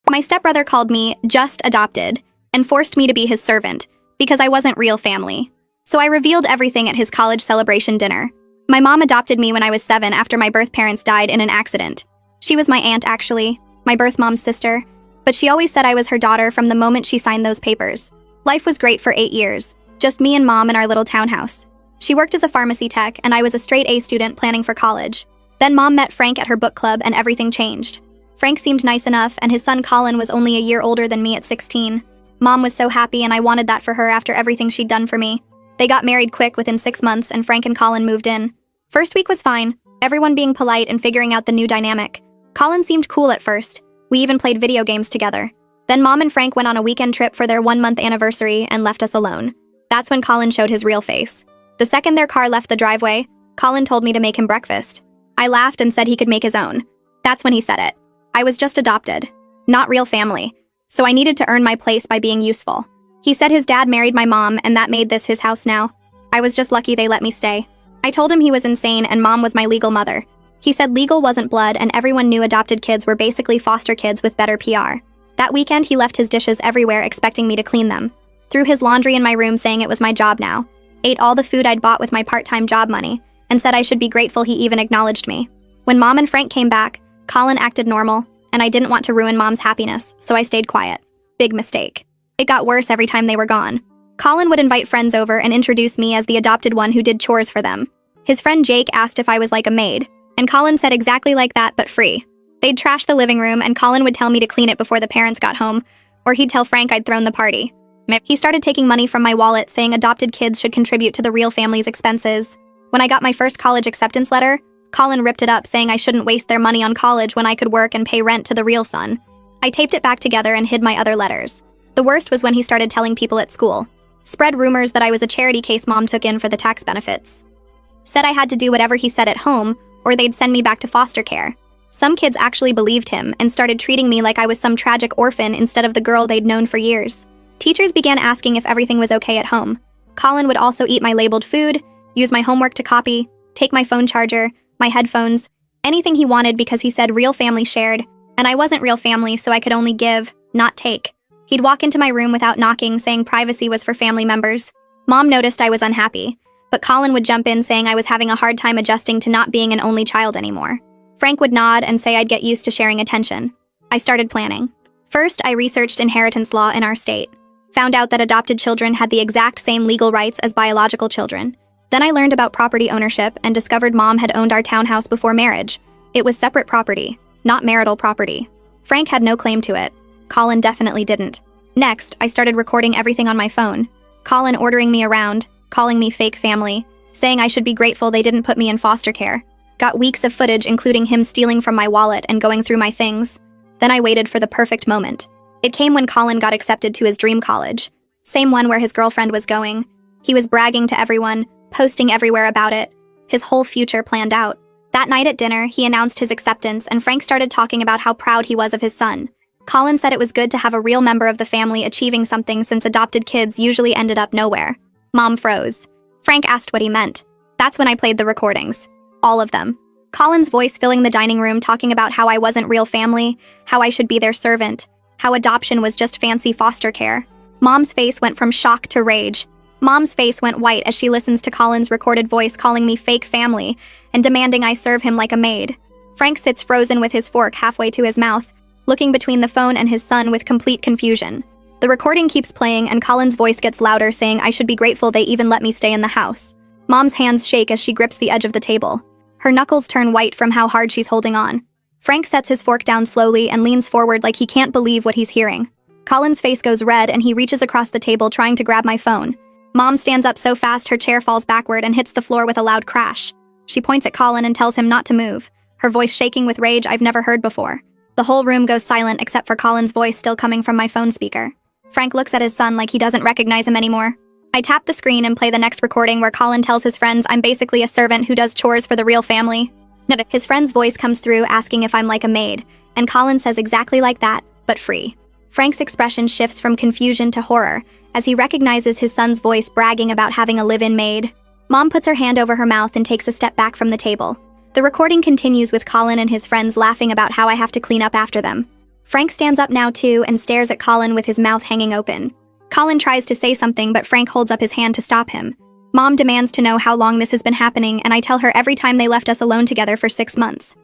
My stepbrother called me just adopted and forced me to be his servant because I wasn't real family. So I revealed everything at his college celebration dinner. My mom adopted me when I was 7 after my birth parents died in an accident. She was my aunt, actually, my birth mom's sister, but she always said I was her daughter from the moment she signed those papers. Life was great for 8 years, just me and mom in our little townhouse. She worked as a pharmacy tech, and I was a straight A student planning for college. Then mom met Frank at her book club, and everything changed. Frank seemed nice enough, and his son Colin was only a year older than me at 16. Mom was so happy, and I wanted that for her after everything she'd done for me. They got married quick within 6 months, and Frank and Colin moved in. First week was fine, everyone being polite and figuring out the new dynamic. Colin seemed cool at first. We even played video games together. Then mom and Frank went on a weekend trip for their 1-month anniversary and left us alone. That's when Colin showed his real face. The second their car left the driveway, Colin told me to make him breakfast. I laughed and said he could make his own. That's when he said it. I was just adopted, not real family, so I needed to earn my place by being useful. He said his dad married my mom and that made this his house now. I was just lucky they let me stay. I told him he was insane and mom was my legal mother. He said legal wasn't blood and everyone knew adopted kids were basically foster kids with better PR. That weekend he left his dishes everywhere expecting me to clean them. Threw his laundry in my room saying it was my job now. Ate all the food I'd bought with my part-time job money and said I should be grateful he even acknowledged me. When mom and Frank came back, Colin acted normal and I didn't want to ruin mom's happiness, so I stayed quiet. Big mistake. It got worse every time they were gone. Colin would invite friends over and introduce me as the adopted one who did chores for them. His friend Jake asked if I was like a maid, and Colin said exactly like that, but free. They'd trash the living room, and Colin would tell me to clean it before the parents got home, or he'd tell Frank I'd thrown the party. He started taking money from my wallet, saying adopted kids should contribute to the real family's expenses. When I got my first college acceptance letter, Colin ripped it up, saying I shouldn't waste their money on college when I could work and pay rent to the real son. I taped it back together and hid my other letters. The worst was when he started telling people at school. Spread rumors that I was a charity case mom took in for the tax benefits. Said I had to do whatever he said at home, or they'd send me back to foster care. Some kids actually believed him and started treating me like I was some tragic orphan instead of the girl they'd known for years. Teachers began asking if everything was okay at home. Colin would also eat my labeled food, use my homework to copy, take my phone charger, my headphones, anything he wanted because he said real family shared, and I wasn't real family, so I could only give, not take. He'd walk into my room without knocking, saying privacy was for family members. Mom noticed I was unhappy, but Colin would jump in saying I was having a hard time adjusting to not being an only child anymore. Frank would nod and say I'd get used to sharing attention. I started planning. First, I researched inheritance law in our state. Found out that adopted children had the exact same legal rights as biological children. Then I learned about property ownership and discovered mom had owned our townhouse before marriage. It was separate property, not marital property. Frank had no claim to it. Colin definitely didn't. Next, I started recording everything on my phone. Colin ordering me around, calling me fake family, saying I should be grateful they didn't put me in foster care. Got weeks of footage including him stealing from my wallet and going through my things. Then I waited for the perfect moment. It came when Colin got accepted to his dream college. Same one where his girlfriend was going. He was bragging to everyone, posting everywhere about it. His whole future planned out. That night at dinner, he announced his acceptance and Frank started talking about how proud he was of his son. Colin said it was good to have a real member of the family achieving something since adopted kids usually ended up nowhere. Mom froze. Frank asked what he meant. That's when I played the recordings. All of them. Colin's voice filling the dining room talking about how I wasn't real family, how I should be their servant, how adoption was just fancy foster care. Mom's face went from shock to rage. Mom's face went white as she listens to Colin's recorded voice calling me fake family and demanding I serve him like a maid. Frank sits frozen with his fork halfway to his mouth, looking between the phone and his son with complete confusion. The recording keeps playing and Colin's voice gets louder saying I should be grateful they even let me stay in the house. Mom's hands shake as she grips the edge of the table. Her knuckles turn white from how hard she's holding on. Frank sets his fork down slowly and leans forward like he can't believe what he's hearing. Colin's face goes red and he reaches across the table trying to grab my phone. Mom stands up so fast her chair falls backward and hits the floor with a loud crash. She points at Colin and tells him not to move, her voice shaking with rage I've never heard before. The whole room goes silent except for Colin's voice still coming from my phone speaker. Frank looks at his son like he doesn't recognize him anymore. I tap the screen and play the next recording where Colin tells his friends I'm basically a servant who does chores for the real family. His friend's voice comes through asking if I'm like a maid, and Colin says exactly like that, but free. Frank's expression shifts from confusion to horror as he recognizes his son's voice bragging about having a live-in maid. Mom puts her hand over her mouth and takes a step back from the table. The recording continues with Colin and his friends laughing about how I have to clean up after them. Frank stands up now too and stares at Colin with his mouth hanging open. Colin tries to say something, but Frank holds up his hand to stop him. Mom demands to know how long this has been happening, and I tell her every time they left us alone together for 6 months.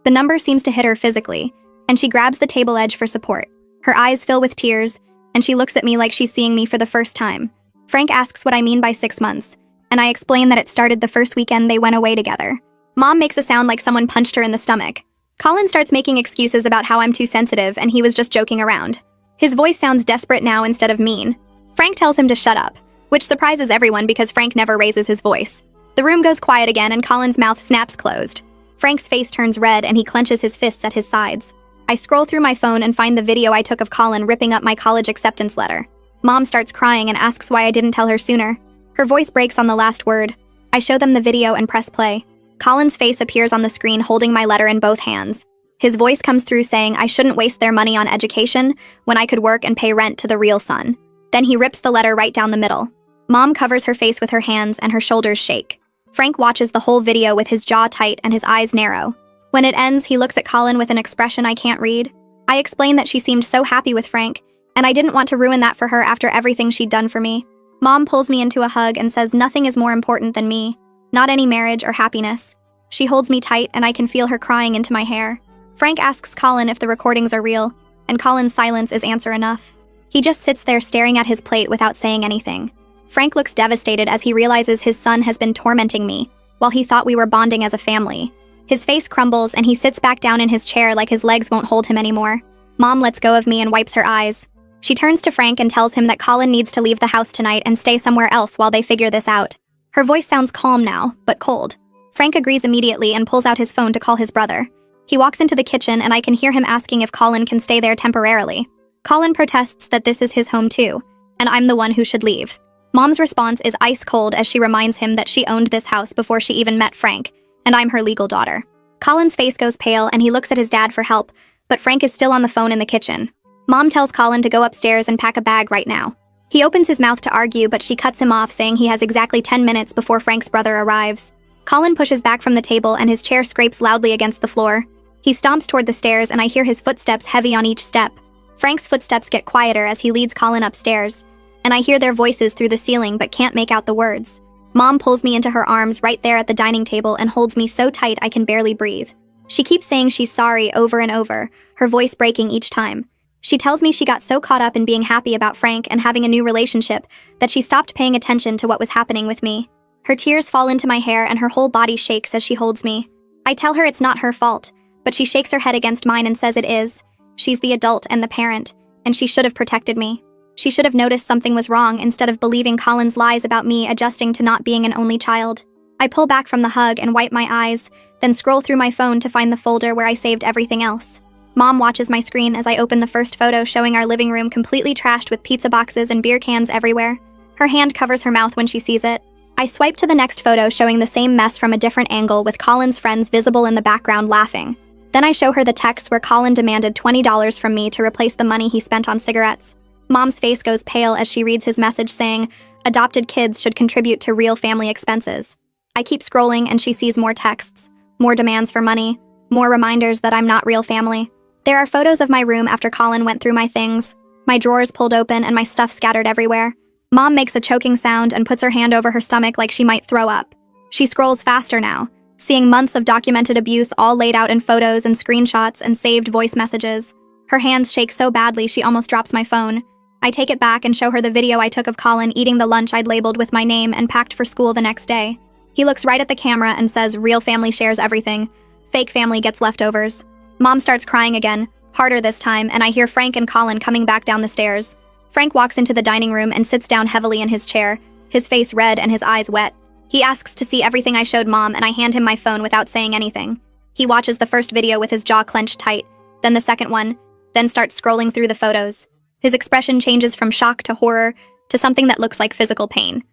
The number seems to hit her physically, and she grabs the table edge for support. Her eyes fill with tears, and she looks at me like she's seeing me for the first time. Frank asks what I mean by 6 months, and I explain that it started the first weekend they went away together. Mom makes a sound like someone punched her in the stomach. Colin starts making excuses about how I'm too sensitive and he was just joking around. His voice sounds desperate now instead of mean. Frank tells him to shut up, which surprises everyone because Frank never raises his voice. The room goes quiet again and Colin's mouth snaps closed. Frank's face turns red and he clenches his fists at his sides. I scroll through my phone and find the video I took of Colin ripping up my college acceptance letter. Mom starts crying and asks why I didn't tell her sooner. Her voice breaks on the last word. I show them the video and press play. Colin's face appears on the screen holding my letter in both hands. His voice comes through saying I shouldn't waste their money on education when I could work and pay rent to the real son. Then he rips the letter right down the middle. Mom covers her face with her hands and her shoulders shake. Frank watches the whole video with his jaw tight and his eyes narrow. When it ends, he looks at Colin with an expression I can't read. I explain that she seemed so happy with Frank, and I didn't want to ruin that for her after everything she'd done for me. Mom pulls me into a hug and says nothing is more important than me, not any marriage or happiness. She holds me tight and I can feel her crying into my hair. Frank asks Colin if the recordings are real, and Colin's silence is answer enough. He just sits there staring at his plate without saying anything. Frank looks devastated as he realizes his son has been tormenting me, while he thought we were bonding as a family. His face crumbles and he sits back down in his chair like his legs won't hold him anymore. Mom lets go of me and wipes her eyes. She turns to Frank and tells him that Colin needs to leave the house tonight and stay somewhere else while they figure this out. Her voice sounds calm now, but cold. Frank agrees immediately and pulls out his phone to call his brother. He walks into the kitchen and I can hear him asking if Colin can stay there temporarily. Colin protests that this is his home too, and I'm the one who should leave. Mom's response is ice cold as she reminds him that she owned this house before she even met Frank, and I'm her legal daughter. Colin's face goes pale and he looks at his dad for help, but Frank is still on the phone in the kitchen. Mom tells Colin to go upstairs and pack a bag right now. He opens his mouth to argue, but she cuts him off, saying he has exactly 10 minutes before Frank's brother arrives. Colin pushes back from the table and his chair scrapes loudly against the floor. He stomps toward the stairs and I hear his footsteps heavy on each step. Frank's footsteps get quieter as he leads Colin upstairs, and I hear their voices through the ceiling but can't make out the words. Mom pulls me into her arms right there at the dining table and holds me so tight I can barely breathe. She keeps saying she's sorry over and over, her voice breaking each time. She tells me she got so caught up in being happy about Frank and having a new relationship that she stopped paying attention to what was happening with me. Her tears fall into my hair and her whole body shakes as she holds me. I tell her it's not her fault, but she shakes her head against mine and says it is. She's the adult and the parent, and she should have protected me. She should have noticed something was wrong instead of believing Colin's lies about me adjusting to not being an only child. I pull back from the hug and wipe my eyes, then scroll through my phone to find the folder where I saved everything else. Mom watches my screen as I open the first photo showing our living room completely trashed with pizza boxes and beer cans everywhere. Her hand covers her mouth when she sees it. I swipe to the next photo showing the same mess from a different angle with Colin's friends visible in the background laughing. Then I show her the text where Colin demanded $20 from me to replace the money he spent on cigarettes. Mom's face goes pale as she reads his message saying, adopted kids should contribute to real family expenses. I keep scrolling and she sees more texts, more demands for money, more reminders that I'm not real family. There are photos of my room after Colin went through my things, my drawers pulled open and my stuff scattered everywhere. Mom makes a choking sound and puts her hand over her stomach like she might throw up. She scrolls faster now, seeing months of documented abuse all laid out in photos and screenshots and saved voice messages. Her hands shake so badly she almost drops my phone. I take it back and show her the video I took of Colin eating the lunch I'd labeled with my name and packed for school the next day. He looks right at the camera and says real family shares everything. Fake family gets leftovers. Mom starts crying again, harder this time, and I hear Frank and Colin coming back down the stairs. Frank walks into the dining room and sits down heavily in his chair, his face red and his eyes wet. He asks to see everything I showed Mom and I hand him my phone without saying anything. He watches the first video with his jaw clenched tight, then the second one, then starts scrolling through the photos. His expression changes from shock to horror to something that looks like physical pain.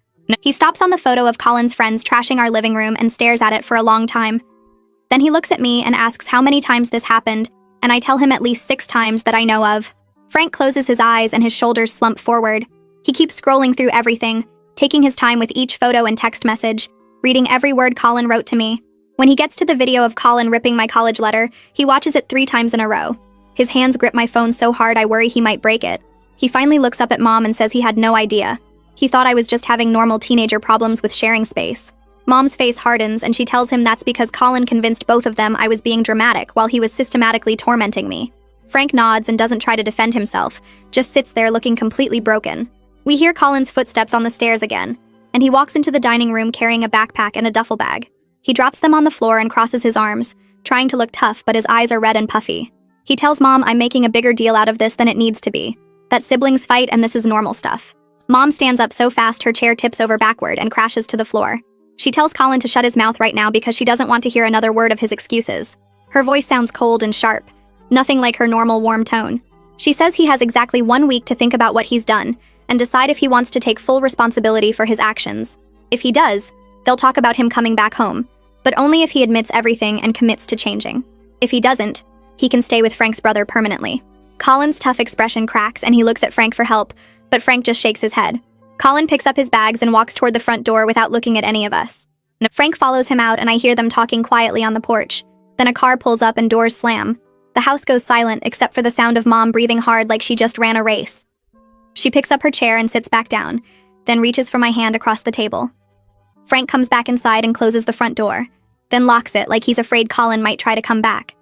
He stops on the photo of Colin's friends trashing our living room and stares at it for a long time. Then he looks at me and asks how many times this happened, and I tell him at least 6 times that I know of. Frank closes his eyes and his shoulders slump forward. He keeps scrolling through everything, taking his time with each photo and text message, reading every word Colin wrote to me. When he gets to the video of Colin ripping my college letter, he watches it 3 times in a row. His hands grip my phone so hard I worry he might break it. He finally looks up at Mom and says he had no idea. He thought I was just having normal teenager problems with sharing space. Mom's face hardens and she tells him that's because Colin convinced both of them I was being dramatic while he was systematically tormenting me. Frank nods and doesn't try to defend himself, just sits there looking completely broken. We hear Colin's footsteps on the stairs again, and he walks into the dining room carrying a backpack and a duffel bag. He drops them on the floor and crosses his arms, trying to look tough, but his eyes are red and puffy. He tells Mom I'm making a bigger deal out of this than it needs to be. That siblings fight and this is normal stuff. Mom stands up so fast her chair tips over backward and crashes to the floor. She tells Colin to shut his mouth right now because she doesn't want to hear another word of his excuses. Her voice sounds cold and sharp, nothing like her normal warm tone. She says he has exactly 1 week to think about what he's done and decide if he wants to take full responsibility for his actions. If he does, they'll talk about him coming back home, but only if he admits everything and commits to changing. If he doesn't, he can stay with Frank's brother permanently. Colin's tough expression cracks and he looks at Frank for help, but Frank just shakes his head. Colin picks up his bags and walks toward the front door without looking at any of us. Frank follows him out and I hear them talking quietly on the porch. Then a car pulls up and doors slam. The house goes silent except for the sound of Mom breathing hard like she just ran a race. She picks up her chair and sits back down, then reaches for my hand across the table. Frank comes back inside and closes the front door, then locks it like he's afraid Colin might try to come back.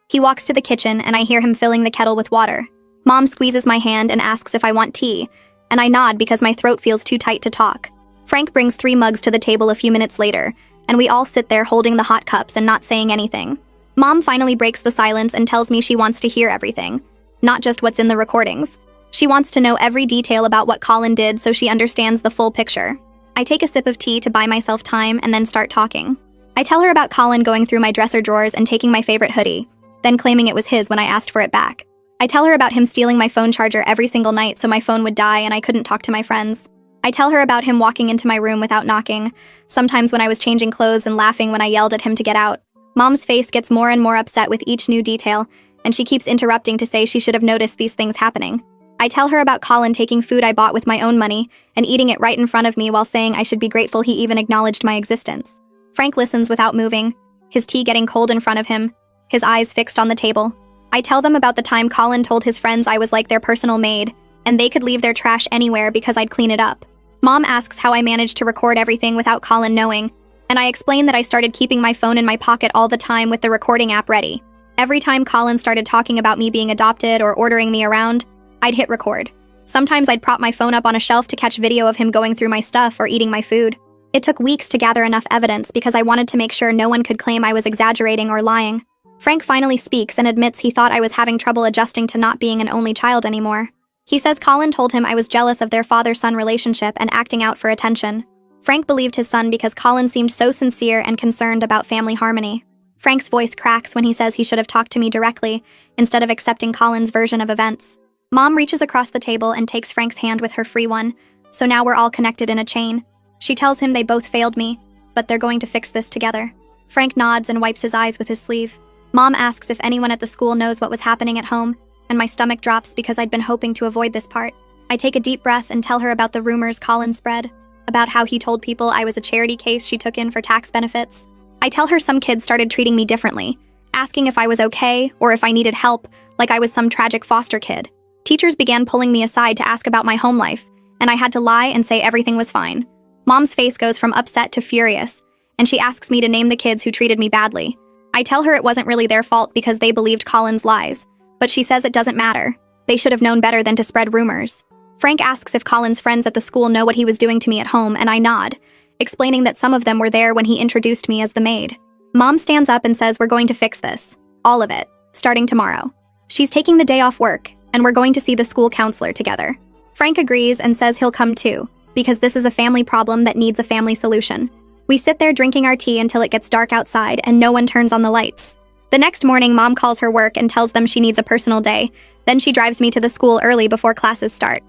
He walks to the kitchen and I hear him filling the kettle with water. Mom squeezes my hand and asks if I want tea, and I nod because my throat feels too tight to talk. Frank brings 3 mugs to the table a few minutes later, and we all sit there holding the hot cups and not saying anything. Mom finally breaks the silence and tells me she wants to hear everything, not just what's in the recordings. She wants to know every detail about what Colin did so she understands the full picture. I take a sip of tea to buy myself time and then start talking. I tell her about Colin going through my dresser drawers and taking my favorite hoodie, then claiming it was his when I asked for it back. I tell her about him stealing my phone charger every single night so my phone would die and I couldn't talk to my friends. I tell her about him walking into my room without knocking, sometimes when I was changing clothes and laughing when I yelled at him to get out. Mom's face gets more and more upset with each new detail, and she keeps interrupting to say she should have noticed these things happening. I tell her about Colin taking food I bought with my own money and eating it right in front of me while saying I should be grateful he even acknowledged my existence. Frank listens without moving, his tea getting cold in front of him, his eyes fixed on the table. I tell them about the time Colin told his friends I was like their personal maid, and they could leave their trash anywhere because I'd clean it up. Mom asks how I managed to record everything without Colin knowing, and I explain that I started keeping my phone in my pocket all the time with the recording app ready. Every time Colin started talking about me being adopted or ordering me around, I'd hit record. Sometimes I'd prop my phone up on a shelf to catch video of him going through my stuff or eating my food. It took weeks to gather enough evidence because I wanted to make sure no one could claim I was exaggerating or lying. Frank finally speaks and admits he thought I was having trouble adjusting to not being an only child anymore. He says Colin told him I was jealous of their father-son relationship and acting out for attention. Frank believed his son because Colin seemed so sincere and concerned about family harmony. Frank's voice cracks when he says he should have talked to me directly instead of accepting Colin's version of events. Mom reaches across the table and takes Frank's hand with her free one, so now we're all connected in a chain. She tells him they both failed me, but they're going to fix this together. Frank nods and wipes his eyes with his sleeve. Mom asks if anyone at the school knows what was happening at home, and my stomach drops because I'd been hoping to avoid this part. I take a deep breath and tell her about the rumors Colin spread, about how he told people I was a charity case she took in for tax benefits. I tell her some kids started treating me differently, asking if I was okay or if I needed help, like I was some tragic foster kid. Teachers began pulling me aside to ask about my home life, and I had to lie and say everything was fine. Mom's face goes from upset to furious, and she asks me to name the kids who treated me badly. I tell her it wasn't really their fault because they believed Colin's lies, but she says it doesn't matter. They should have known better than to spread rumors. Frank asks if Colin's friends at the school know what he was doing to me at home, and I nod, explaining that some of them were there when he introduced me as the maid. Mom stands up and says we're going to fix this. All of it. Starting tomorrow. She's taking the day off work, and we're going to see the school counselor together. Frank agrees and says he'll come too, because this is a family problem that needs a family solution. We sit there drinking our tea until it gets dark outside and no one turns on the lights. The next morning, Mom calls her work and tells them she needs a personal day. Then she drives me to the school early before classes start.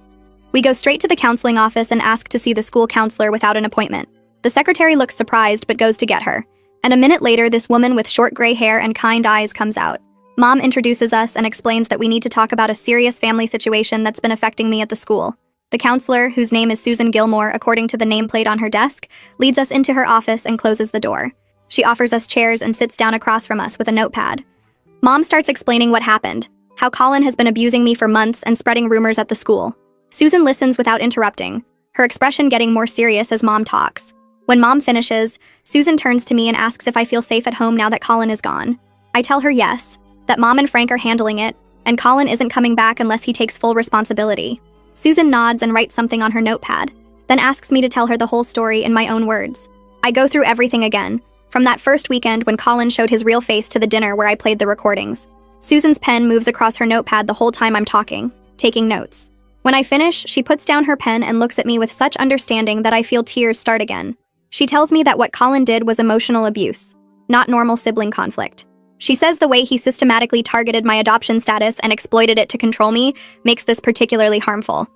We go straight to the counseling office and ask to see the school counselor without an appointment. The secretary looks surprised but goes to get her. And a minute later, this woman with short gray hair and kind eyes comes out. Mom introduces us and explains that we need to talk about a serious family situation that's been affecting me at the school. The counselor, whose name is Susan Gilmore according to the nameplate on her desk, leads us into her office and closes the door. She offers us chairs and sits down across from us with a notepad. Mom starts explaining what happened, how Colin has been abusing me for months and spreading rumors at the school. Susan listens without interrupting, her expression getting more serious as Mom talks. When Mom finishes, Susan turns to me and asks if I feel safe at home now that Colin is gone. I tell her yes, that Mom and Frank are handling it, and Colin isn't coming back unless he takes full responsibility. Susan nods and writes something on her notepad, then asks me to tell her the whole story in my own words. I go through everything again, from that first weekend when Colin showed his real face to the dinner where I played the recordings. Susan's pen moves across her notepad the whole time I'm talking, taking notes. When I finish, she puts down her pen and looks at me with such understanding that I feel tears start again. She tells me that what Colin did was emotional abuse, not normal sibling conflict. She says the way he systematically targeted my adoption status and exploited it to control me makes this particularly harmful.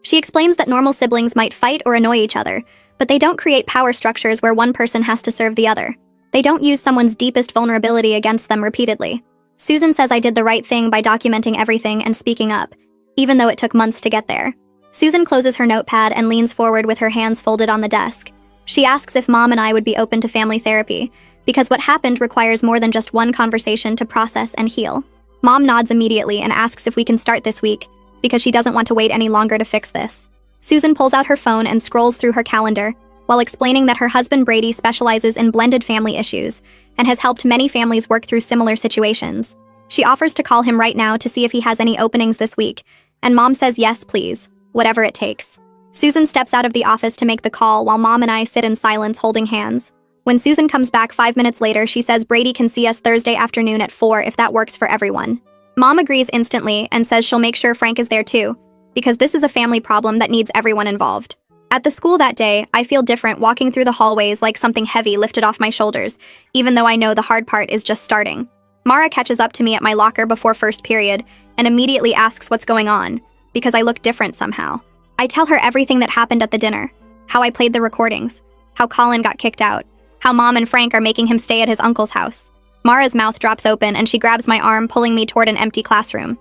She explains that normal siblings might fight or annoy each other, but they don't create power structures where one person has to serve the other. They don't use someone's deepest vulnerability against them repeatedly. Susan says I did the right thing by documenting everything and speaking up, even though it took months to get there. Susan closes her notepad and leans forward with her hands folded on the desk. She asks if Mom and I would be open to family therapy, because what happened requires more than just one conversation to process and heal. Mom nods immediately and asks if we can start this week, because she doesn't want to wait any longer to fix this. Susan pulls out her phone and scrolls through her calendar, while explaining that her husband Brady specializes in blended family issues and has helped many families work through similar situations. She offers to call him right now to see if he has any openings this week, and Mom says yes, please, whatever it takes. Susan steps out of the office to make the call while Mom and I sit in silence holding hands. When Susan comes back 5 minutes later, she says Brady can see us Thursday afternoon at 4 if that works for everyone. Mom agrees instantly and says she'll make sure Frank is there too, because this is a family problem that needs everyone involved. At the school that day, I feel different walking through the hallways like something heavy lifted off my shoulders, even though I know the hard part is just starting. Mara catches up to me at my locker before first period and immediately asks what's going on, because I look different somehow. I tell her everything that happened at the dinner, how I played the recordings, how Colin got kicked out, how Mom and Frank are making him stay at his uncle's house. Mara's mouth drops open and she grabs my arm, pulling me toward an empty classroom.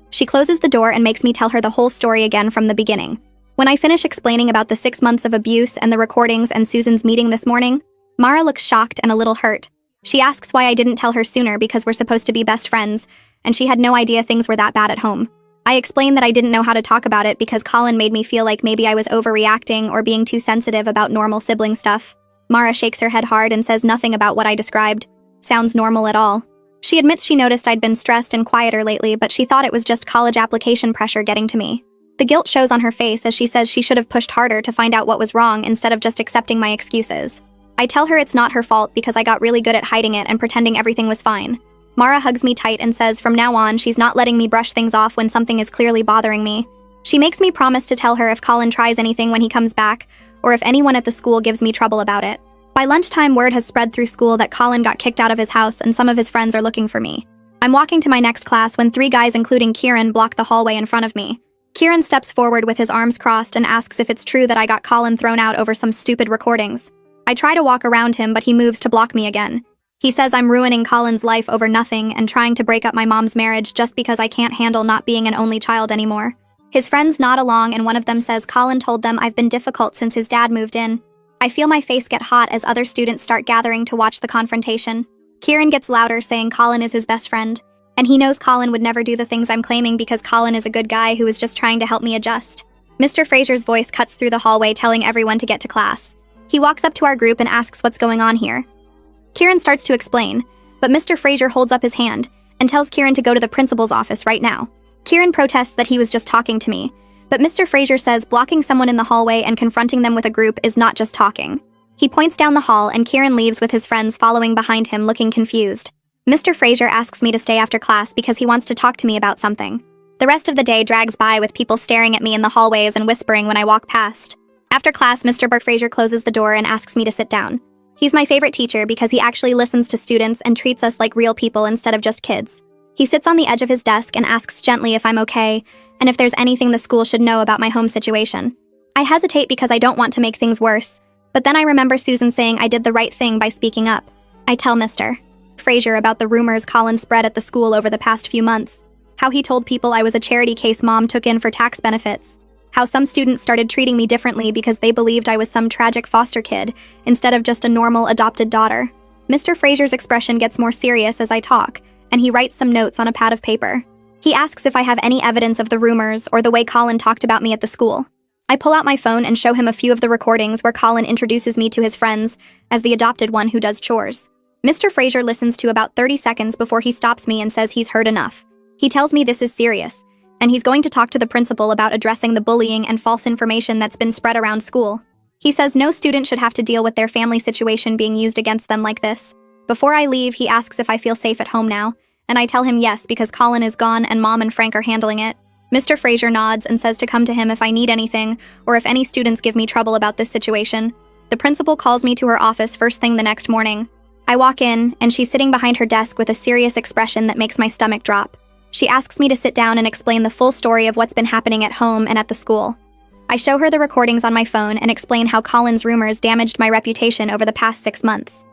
She closes the door and makes me tell her the whole story again from the beginning. When I finish explaining about the 6 months of abuse and the recordings and Susan's meeting this morning, Mara looks shocked and a little hurt. She asks why I didn't tell her sooner because we're supposed to be best friends, and she had no idea things were that bad at home. I explain that I didn't know how to talk about it because Colin made me feel like maybe I was overreacting or being too sensitive about normal sibling stuff. Mara shakes her head hard and says nothing about what I described sounds normal at all. She admits she noticed I'd been stressed and quieter lately, but she thought it was just college application pressure getting to me. The guilt shows on her face as she says she should have pushed harder to find out what was wrong instead of just accepting my excuses. I tell her it's not her fault because I got really good at hiding it and pretending everything was fine. Mara hugs me tight and says from now on she's not letting me brush things off when something is clearly bothering me. She makes me promise to tell her if Colin tries anything when he comes back, or if anyone at the school gives me trouble about it. By lunchtime, word has spread through school that Colin got kicked out of his house and some of his friends are looking for me. I'm walking to my next class when 3 guys including Kieran block the hallway in front of me. Kieran steps forward with his arms crossed and asks if it's true that I got Colin thrown out over some stupid recordings. I try to walk around him, but he moves to block me again. He says I'm ruining Colin's life over nothing and trying to break up my mom's marriage just because I can't handle not being an only child anymore. His friends nod along and one of them says Colin told them I've been difficult since his dad moved in. I feel my face get hot as other students start gathering to watch the confrontation. Kieran gets louder saying Colin is his best friend, and he knows Colin would never do the things I'm claiming because Colin is a good guy who is just trying to help me adjust. Mr. Fraser's voice cuts through the hallway telling everyone to get to class. He walks up to our group and asks what's going on here. Kieran starts to explain, but Mr. Fraser holds up his hand and tells Kieran to go to the principal's office right now. Kieran protests that he was just talking to me, but Mr. Fraser says blocking someone in the hallway and confronting them with a group is not just talking. He points down the hall and Kieran leaves with his friends following behind him looking confused. Mr. Fraser asks me to stay after class because he wants to talk to me about something. The rest of the day drags by with people staring at me in the hallways and whispering when I walk past. After class, Mr. Fraser closes the door and asks me to sit down. He's my favorite teacher because he actually listens to students and treats us like real people instead of just kids. He sits on the edge of his desk and asks gently if I'm okay and if there's anything the school should know about my home situation. I hesitate because I don't want to make things worse, but then I remember Susan saying I did the right thing by speaking up. I tell Mr. Fraser about the rumors Colin spread at the school over the past few months, how he told people I was a charity case Mom took in for tax benefits, how some students started treating me differently because they believed I was some tragic foster kid instead of just a normal adopted daughter. Mr. Fraser's expression gets more serious as I talk, and he writes some notes on a pad of paper. He asks if I have any evidence of the rumors or the way Colin talked about me at the school. I pull out my phone and show him a few of the recordings where Colin introduces me to his friends as the adopted one who does chores. Mr. Fraser listens to about 30 seconds before he stops me and says he's heard enough. He tells me this is serious, and he's going to talk to the principal about addressing the bullying and false information that's been spread around school. He says no student should have to deal with their family situation being used against them like this. Before I leave, he asks if I feel safe at home now, and I tell him yes because Colin is gone and Mom and Frank are handling it. Mr. Fraser nods and says to come to him if I need anything or if any students give me trouble about this situation. The principal calls me to her office first thing the next morning. I walk in, and she's sitting behind her desk with a serious expression that makes my stomach drop. She asks me to sit down and explain the full story of what's been happening at home and at the school. I show her the recordings on my phone and explain how Colin's rumors damaged my reputation over the past 6 months.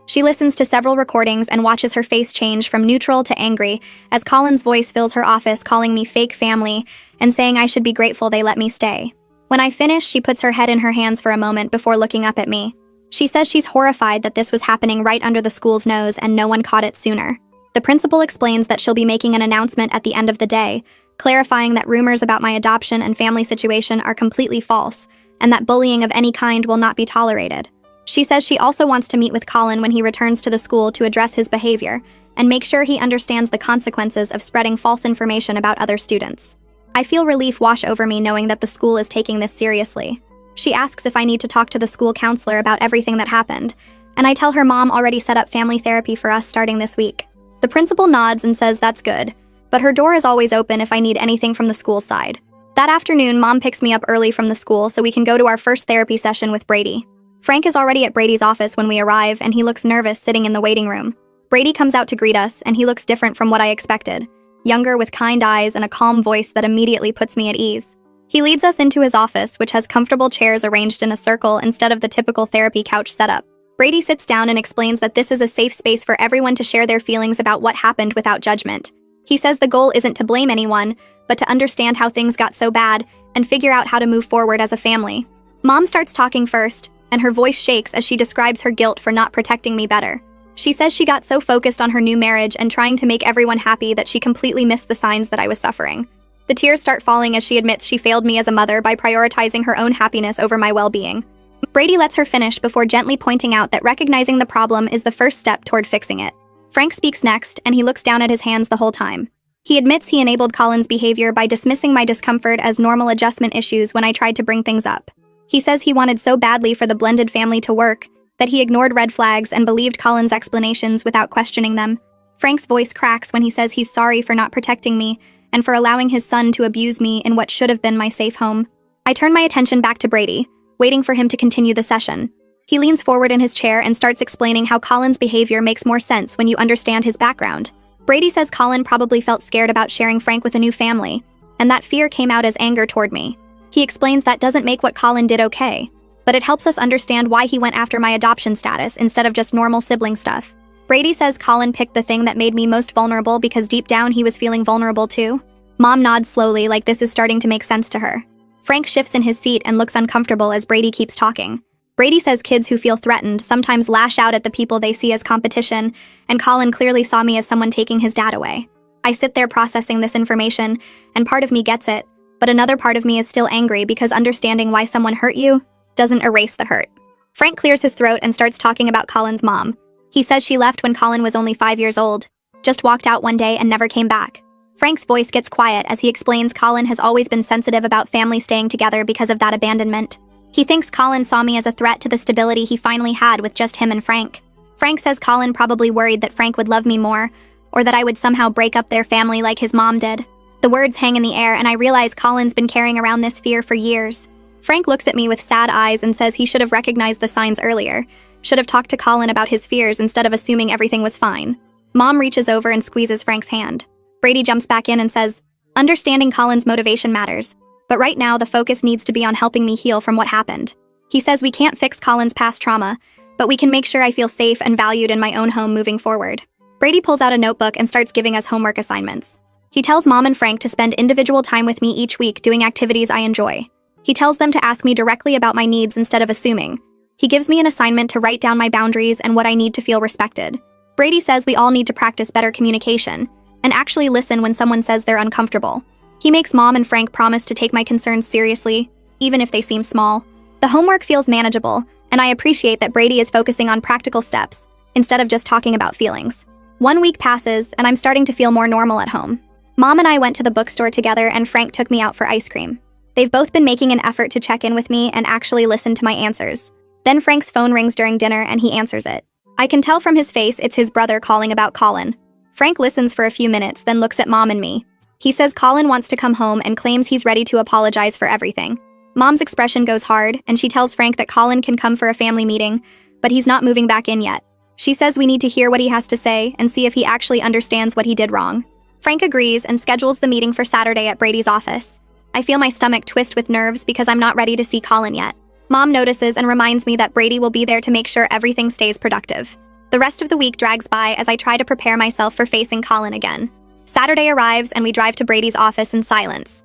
She listens to several recordings and watches her face change from neutral to angry as Colin's voice fills her office calling me fake family and saying I should be grateful they let me stay. When I finish, she puts her head in her hands for a moment before looking up at me. She says she's horrified that this was happening right under the school's nose and no one caught it sooner. The principal explains that she'll be making an announcement at the end of the day, clarifying that rumors about my adoption and family situation are completely false and that bullying of any kind will not be tolerated. She says she also wants to meet with Colin when he returns to the school to address his behavior and make sure he understands the consequences of spreading false information about other students. I feel relief wash over me knowing that the school is taking this seriously. She asks if I need to talk to the school counselor about everything that happened, and I tell her Mom already set up family therapy for us starting this week. The principal nods and says that's good, but her door is always open if I need anything from the school side. That afternoon, Mom picks me up early from the school so we can go to our first therapy session with Brady. Frank is already at Brady's office when we arrive, and he looks nervous sitting in the waiting room. Brady comes out to greet us, and he looks different from what I expected. Younger with kind eyes and a calm voice that immediately puts me at ease. He leads us into his office, which has comfortable chairs arranged in a circle instead of the typical therapy couch setup. Brady sits down and explains that this is a safe space for everyone to share their feelings about what happened without judgment. He says the goal isn't to blame anyone, but to understand how things got so bad and figure out how to move forward as a family. Mom starts talking first, and her voice shakes as she describes her guilt for not protecting me better. She says she got so focused on her new marriage and trying to make everyone happy that she completely missed the signs that I was suffering. The tears start falling as she admits she failed me as a mother by prioritizing her own happiness over my well-being. Brady lets her finish before gently pointing out that recognizing the problem is the first step toward fixing it. Frank speaks next, and he looks down at his hands the whole time. He admits he enabled Colin's behavior by dismissing my discomfort as normal adjustment issues when I tried to bring things up. He says he wanted so badly for the blended family to work that he ignored red flags and believed Colin's explanations without questioning them. Frank's voice cracks when he says he's sorry for not protecting me and for allowing his son to abuse me in what should have been my safe home. I turn my attention back to Brady, waiting for him to continue the session. He leans forward in his chair and starts explaining how Colin's behavior makes more sense when you understand his background. Brady says Colin probably felt scared about sharing Frank with a new family, and that fear came out as anger toward me. He explains that doesn't make what Colin did okay, but it helps us understand why he went after my adoption status instead of just normal sibling stuff. Brady says Colin picked the thing that made me most vulnerable because deep down he was feeling vulnerable too. Mom nods slowly like this is starting to make sense to her. Frank shifts in his seat and looks uncomfortable as Brady keeps talking. Brady says kids who feel threatened sometimes lash out at the people they see as competition, and Colin clearly saw me as someone taking his dad away. I sit there processing this information, and part of me gets it, but another part of me is still angry because understanding why someone hurt you doesn't erase the hurt. Frank clears his throat and starts talking about Colin's mom. He says she left when Colin was only 5 years old, just walked out one day and never came back. Frank's voice gets quiet as he explains Colin has always been sensitive about family staying together because of that abandonment. He thinks Colin saw me as a threat to the stability he finally had with just him and Frank. Frank says Colin probably worried that Frank would love me more, or that I would somehow break up their family like his mom did. The words hang in the air, and I realize Colin's been carrying around this fear for years. Frank looks at me with sad eyes and says he should have recognized the signs earlier, should have talked to Colin about his fears instead of assuming everything was fine. Mom reaches over and squeezes Frank's hand. Brady jumps back in and says, understanding Colin's motivation matters, but right now the focus needs to be on helping me heal from what happened. He says we can't fix Colin's past trauma, but we can make sure I feel safe and valued in my own home moving forward. Brady pulls out a notebook and starts giving us homework assignments. He tells Mom and Frank to spend individual time with me each week doing activities I enjoy. He tells them to ask me directly about my needs instead of assuming. He gives me an assignment to write down my boundaries and what I need to feel respected. Brady says we all need to practice better communication, and actually listen when someone says they're uncomfortable. He makes Mom and Frank promise to take my concerns seriously, even if they seem small. The homework feels manageable, and I appreciate that Brady is focusing on practical steps, instead of just talking about feelings. 1 week passes, and I'm starting to feel more normal at home. Mom and I went to the bookstore together, and Frank took me out for ice cream. They've both been making an effort to check in with me and actually listen to my answers. Then Frank's phone rings during dinner, and he answers it. I can tell from his face it's his brother calling about Colin. Frank listens for a few minutes, then looks at Mom and me. He says Colin wants to come home and claims he's ready to apologize for everything. Mom's expression goes hard, and she tells Frank that Colin can come for a family meeting, but he's not moving back in yet. She says we need to hear what he has to say and see if he actually understands what he did wrong. Frank agrees and schedules the meeting for Saturday at Brady's office. I feel my stomach twist with nerves because I'm not ready to see Colin yet. Mom notices and reminds me that Brady will be there to make sure everything stays productive. The rest of the week drags by as I try to prepare myself for facing Colin again. Saturday arrives and we drive to Brady's office in silence.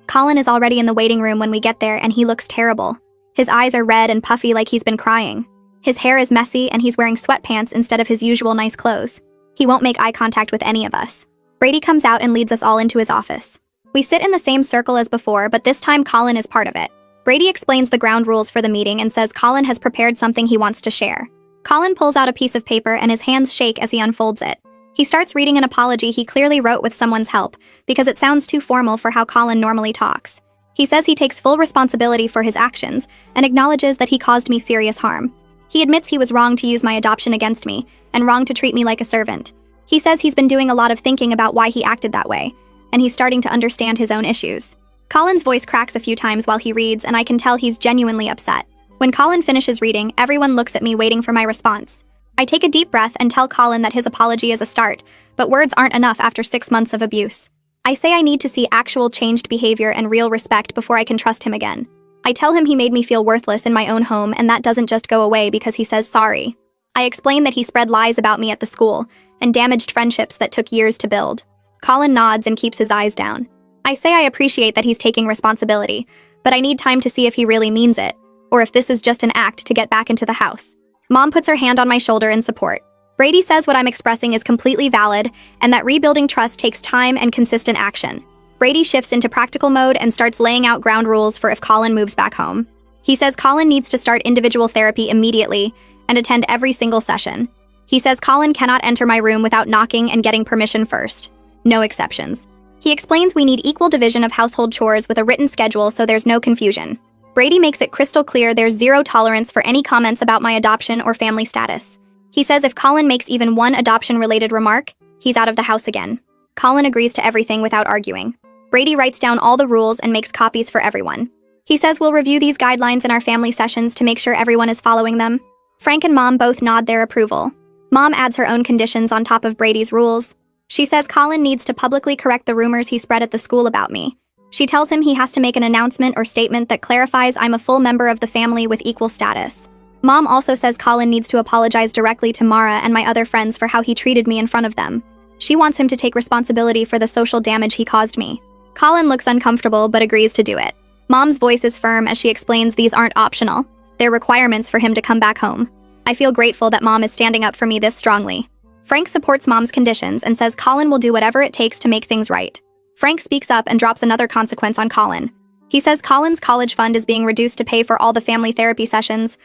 Colin is already in the waiting room when we get there, and he looks terrible. His eyes are red and puffy like he's been crying. His hair is messy and he's wearing sweatpants instead of his usual nice clothes. He won't make eye contact with any of us. Brady comes out and leads us all into his office. We sit in the same circle as before, but this time Colin is part of it. Brady explains the ground rules for the meeting and says Colin has prepared something he wants to share. Colin pulls out a piece of paper and his hands shake as he unfolds it. He starts reading an apology he clearly wrote with someone's help, because it sounds too formal for how Colin normally talks. He says he takes full responsibility for his actions and acknowledges that he caused me serious harm. He admits he was wrong to use my adoption against me and wrong to treat me like a servant. He says he's been doing a lot of thinking about why he acted that way, and he's starting to understand his own issues. Colin's voice cracks a few times while he reads, and I can tell he's genuinely upset. When Colin finishes reading, everyone looks at me waiting for my response. I take a deep breath and tell Colin that his apology is a start, but words aren't enough after 6 months of abuse. I say I need to see actual changed behavior and real respect before I can trust him again. I tell him he made me feel worthless in my own home, and that doesn't just go away because he says sorry. I explain that he spread lies about me at the school and damaged friendships that took years to build. Colin nods and keeps his eyes down. I say I appreciate that he's taking responsibility, but I need time to see if he really means it, or if this is just an act to get back into the house. Mom puts her hand on my shoulder in support. Brady says what I'm expressing is completely valid and that rebuilding trust takes time and consistent action. Brady shifts into practical mode and starts laying out ground rules for if Colin moves back home. He says Colin needs to start individual therapy immediately and attend every single session. He says Colin cannot enter my room without knocking and getting permission first. No exceptions. He explains we need equal division of household chores with a written schedule so there's no confusion. Brady makes it crystal clear there's zero tolerance for any comments about my adoption or family status. He says if Colin makes even one adoption-related remark, he's out of the house again. Colin agrees to everything without arguing. Brady writes down all the rules and makes copies for everyone. He says we'll review these guidelines in our family sessions to make sure everyone is following them. Frank and Mom both nod their approval. Mom adds her own conditions on top of Brady's rules. She says Colin needs to publicly correct the rumors he spread at the school about me. She tells him he has to make an announcement or statement that clarifies I'm a full member of the family with equal status. Mom also says Colin needs to apologize directly to Mara and my other friends for how he treated me in front of them. She wants him to take responsibility for the social damage he caused me. Colin looks uncomfortable but agrees to do it. Mom's voice is firm as she explains these aren't optional. They're requirements for him to come back home. I feel grateful that Mom is standing up for me this strongly. Frank supports Mom's conditions and says Colin will do whatever it takes to make things right. Frank speaks up and drops another consequence on Colin. He says Colin's college fund is being reduced to pay for all the family therapy sessions.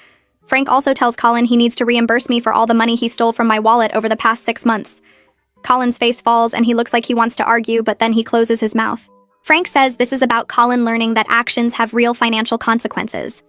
Frank also tells Colin he needs to reimburse me for all the money he stole from my wallet over the past 6 months. Colin's face falls and he looks like he wants to argue, but then he closes his mouth. Frank says this is about Colin learning that actions have real financial consequences.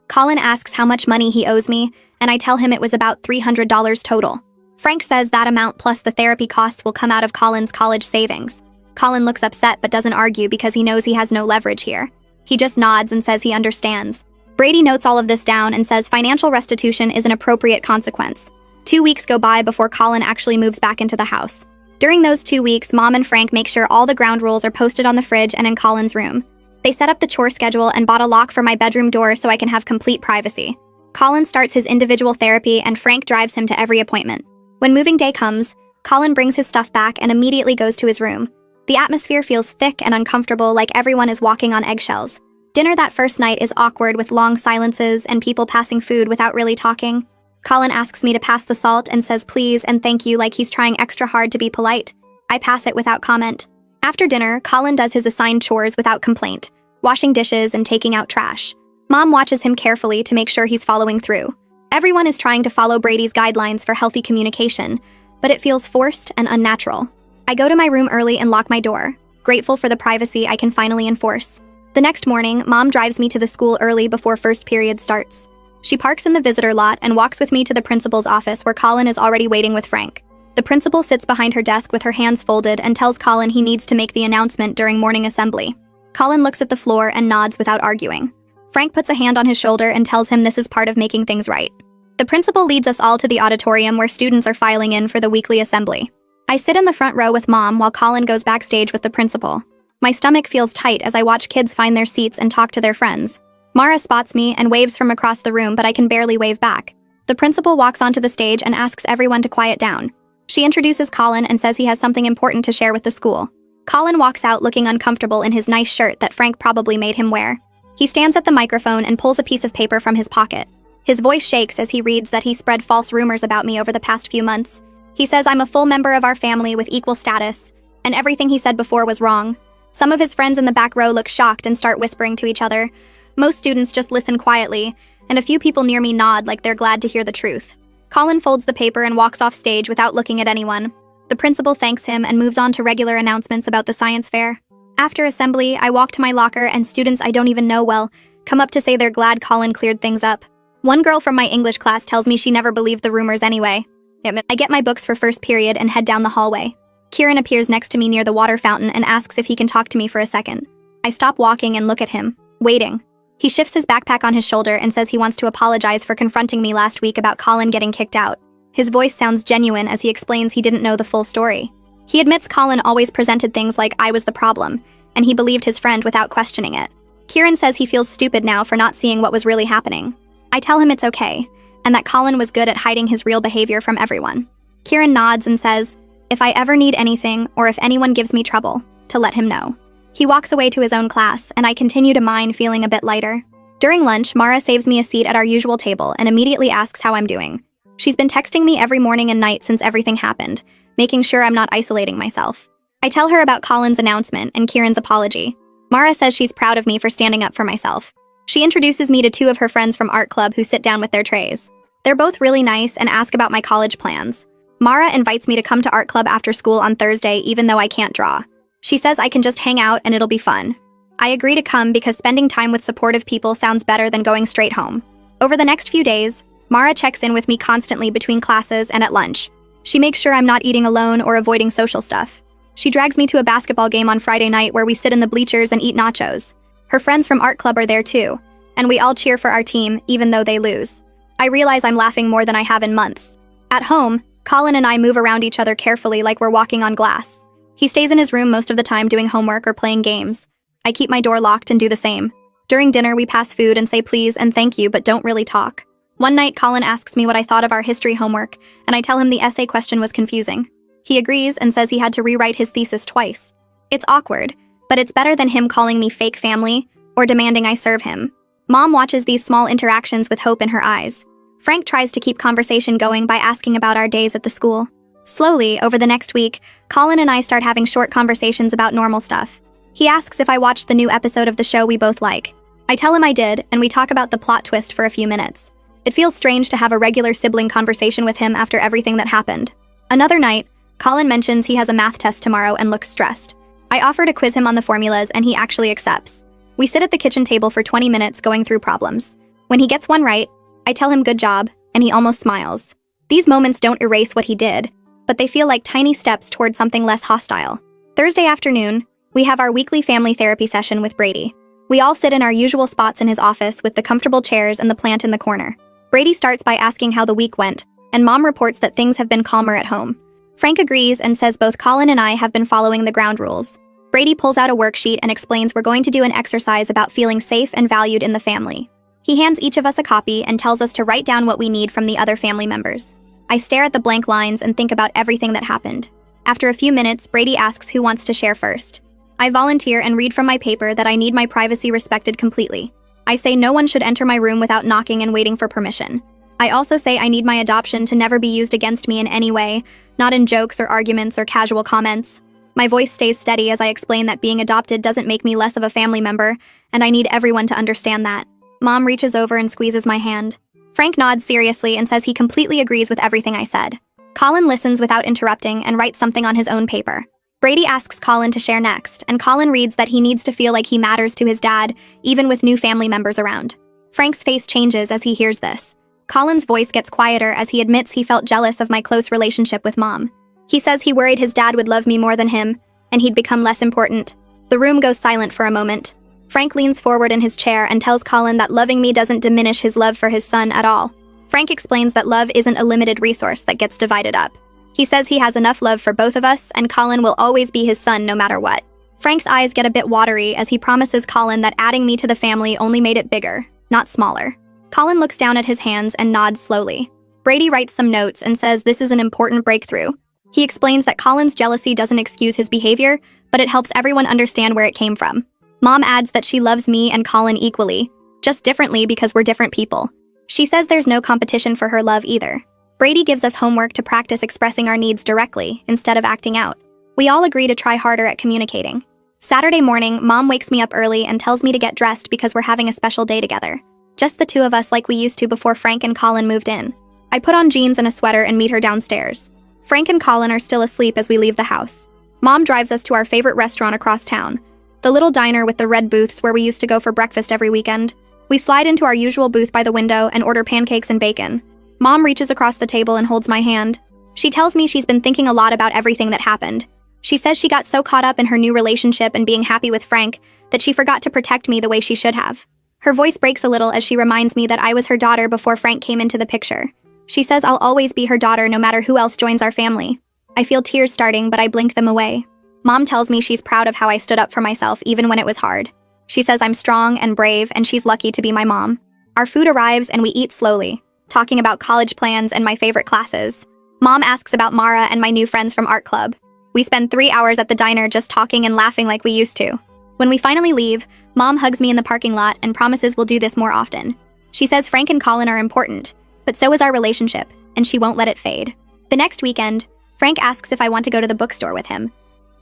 Colin asks how much money he owes me, and I tell him it was about $300 total. Frank says that amount plus the therapy costs will come out of Colin's college savings. Colin looks upset but doesn't argue because he knows he has no leverage here. He just nods and says he understands. Brady notes all of this down and says financial restitution is an appropriate consequence. 2 weeks go by before Colin actually moves back into the house. During those 2 weeks, Mom and Frank make sure all the ground rules are posted on the fridge and in Colin's room. They set up the chore schedule and bought a lock for my bedroom door so I can have complete privacy. Colin starts his individual therapy and Frank drives him to every appointment. When moving day comes, Colin brings his stuff back and immediately goes to his room. The atmosphere feels thick and uncomfortable, like everyone is walking on eggshells. Dinner that first night is awkward with long silences and people passing food without really talking. Colin asks me to pass the salt and says please and thank you like he's trying extra hard to be polite. I pass it without comment. After dinner, Colin does his assigned chores without complaint, washing dishes and taking out trash. Mom watches him carefully to make sure he's following through. Everyone is trying to follow Brady's guidelines for healthy communication, but it feels forced and unnatural. I go to my room early and lock my door, grateful for the privacy I can finally enforce. The next morning, Mom drives me to the school early before first period starts. She parks in the visitor lot and walks with me to the principal's office where Colin is already waiting with Frank. The principal sits behind her desk with her hands folded and tells Colin he needs to make the announcement during morning assembly. Colin looks at the floor and nods without arguing. Frank puts a hand on his shoulder and tells him this is part of making things right. The principal leads us all to the auditorium where students are filing in for the weekly assembly. I sit in the front row with Mom while Colin goes backstage with the principal. My stomach feels tight as I watch kids find their seats and talk to their friends. Mara spots me and waves from across the room, but I can barely wave back. The principal walks onto the stage and asks everyone to quiet down. She introduces Colin and says he has something important to share with the school. Colin walks out looking uncomfortable in his nice shirt that Frank probably made him wear. He stands at the microphone and pulls a piece of paper from his pocket. His voice shakes as he reads that he spread false rumors about me over the past few months. He says I'm a full member of our family with equal status, and everything he said before was wrong. Some of his friends in the back row look shocked and start whispering to each other. Most students just listen quietly, and a few people near me nod like they're glad to hear the truth. Colin folds the paper and walks off stage without looking at anyone. The principal thanks him and moves on to regular announcements about the science fair. After assembly, I walk to my locker and students I don't even know well come up to say they're glad Colin cleared things up. One girl from my English class tells me she never believed the rumors anyway. I get my books for first period and head down the hallway. Kieran appears next to me near the water fountain and asks if he can talk to me for a second. I stop walking and look at him, waiting. He shifts his backpack on his shoulder and says he wants to apologize for confronting me last week about Colin getting kicked out. His voice sounds genuine as he explains he didn't know the full story. He admits Colin always presented things like I was the problem, and he believed his friend without questioning it. Kieran says he feels stupid now for not seeing what was really happening. I tell him it's okay, and that Colin was good at hiding his real behavior from everyone. Kieran nods and says, if I ever need anything or if anyone gives me trouble, to let him know. He walks away to his own class, and I continue to mine, feeling a bit lighter. During lunch, Mara saves me a seat at our usual table and immediately asks how I'm doing. She's been texting me every morning and night since everything happened, making sure I'm not isolating myself. I tell her about Colin's announcement and Kieran's apology. Mara says she's proud of me for standing up for myself. She introduces me to two of her friends from art club who sit down with their trays. They're both really nice and ask about my college plans. Mara invites me to come to art club after school on Thursday even though I can't draw. She says I can just hang out and it'll be fun. I agree to come because spending time with supportive people sounds better than going straight home. Over the next few days, Mara checks in with me constantly between classes and at lunch. She makes sure I'm not eating alone or avoiding social stuff. She drags me to a basketball game on Friday night where we sit in the bleachers and eat nachos. Her friends from art club are there too, and we all cheer for our team even though they lose. I realize I'm laughing more than I have in months. At home, Colin and I move around each other carefully like we're walking on glass. He stays in his room most of the time doing homework or playing games. I keep my door locked and do the same. During dinner, we pass food and say please and thank you, but don't really talk. One night, Colin asks me what I thought of our history homework, and I tell him the essay question was confusing. He agrees and says he had to rewrite his thesis twice. It's awkward, but it's better than him calling me fake family or demanding I serve him. Mom watches these small interactions with hope in her eyes. Frank tries to keep conversation going by asking about our days at the school. Slowly, over the next week, Colin and I start having short conversations about normal stuff. He asks if I watched the new episode of the show we both like. I tell him I did, and we talk about the plot twist for a few minutes. It feels strange to have a regular sibling conversation with him after everything that happened. Another night, Colin mentions he has a math test tomorrow and looks stressed. I offer to quiz him on the formulas, and he actually accepts. We sit at the kitchen table for 20 minutes going through problems. When he gets one right, I tell him good job, and he almost smiles. These moments don't erase what he did, but they feel like tiny steps towards something less hostile. Thursday afternoon, we have our weekly family therapy session with Brady. We all sit in our usual spots in his office with the comfortable chairs and the plant in the corner. Brady starts by asking how the week went, and Mom reports that things have been calmer at home. Frank agrees and says both Colin and I have been following the ground rules. Brady pulls out a worksheet and explains we're going to do an exercise about feeling safe and valued in the family. He hands each of us a copy and tells us to write down what we need from the other family members. I stare at the blank lines and think about everything that happened. After a few minutes, Brady asks who wants to share first. I volunteer and read from my paper that I need my privacy respected completely. I say no one should enter my room without knocking and waiting for permission. I also say I need my adoption to never be used against me in any way, not in jokes or arguments or casual comments. My voice stays steady as I explain that being adopted doesn't make me less of a family member, and I need everyone to understand that. Mom reaches over and squeezes my hand. Frank nods seriously and says he completely agrees with everything I said. Colin listens without interrupting and writes something on his own paper. Brady asks Colin to share next, and Colin reads that he needs to feel like he matters to his dad, even with new family members around. Frank's face changes as he hears this. Colin's voice gets quieter as he admits he felt jealous of my close relationship with Mom. He says he worried his dad would love me more than him, and he'd become less important. The room goes silent for a moment. Frank leans forward in his chair and tells Colin that loving me doesn't diminish his love for his son at all. Frank explains that love isn't a limited resource that gets divided up. He says he has enough love for both of us, and Colin will always be his son no matter what. Frank's eyes get a bit watery as he promises Colin that adding me to the family only made it bigger, not smaller. Colin looks down at his hands and nods slowly. Brady writes some notes and says this is an important breakthrough. He explains that Colin's jealousy doesn't excuse his behavior, but it helps everyone understand where it came from. Mom adds that she loves me and Colin equally, just differently because we're different people. She says there's no competition for her love either. Brady gives us homework to practice expressing our needs directly instead of acting out. We all agree to try harder at communicating. Saturday morning, Mom wakes me up early and tells me to get dressed because we're having a special day together. Just the two of us like we used to before Frank and Colin moved in. I put on jeans and a sweater and meet her downstairs. Frank and Colin are still asleep as we leave the house. Mom drives us to our favorite restaurant across town, the little diner with the red booths where we used to go for breakfast every weekend. We slide into our usual booth by the window and order pancakes and bacon. Mom reaches across the table and holds my hand. She tells me she's been thinking a lot about everything that happened. She says she got so caught up in her new relationship and being happy with Frank that she forgot to protect me the way she should have. Her voice breaks a little as she reminds me that I was her daughter before Frank came into the picture. She says I'll always be her daughter no matter who else joins our family. I feel tears starting, but I blink them away. Mom tells me she's proud of how I stood up for myself even when it was hard. She says I'm strong and brave, and she's lucky to be my mom. Our food arrives and we eat slowly, talking about college plans and my favorite classes. Mom asks about Mara and my new friends from art club. We spend 3 hours at the diner just talking and laughing like we used to. When we finally leave, Mom hugs me in the parking lot and promises we'll do this more often. She says Frank and Colin are important, but so is our relationship, and she won't let it fade. The next weekend, Frank asks if I want to go to the bookstore with him.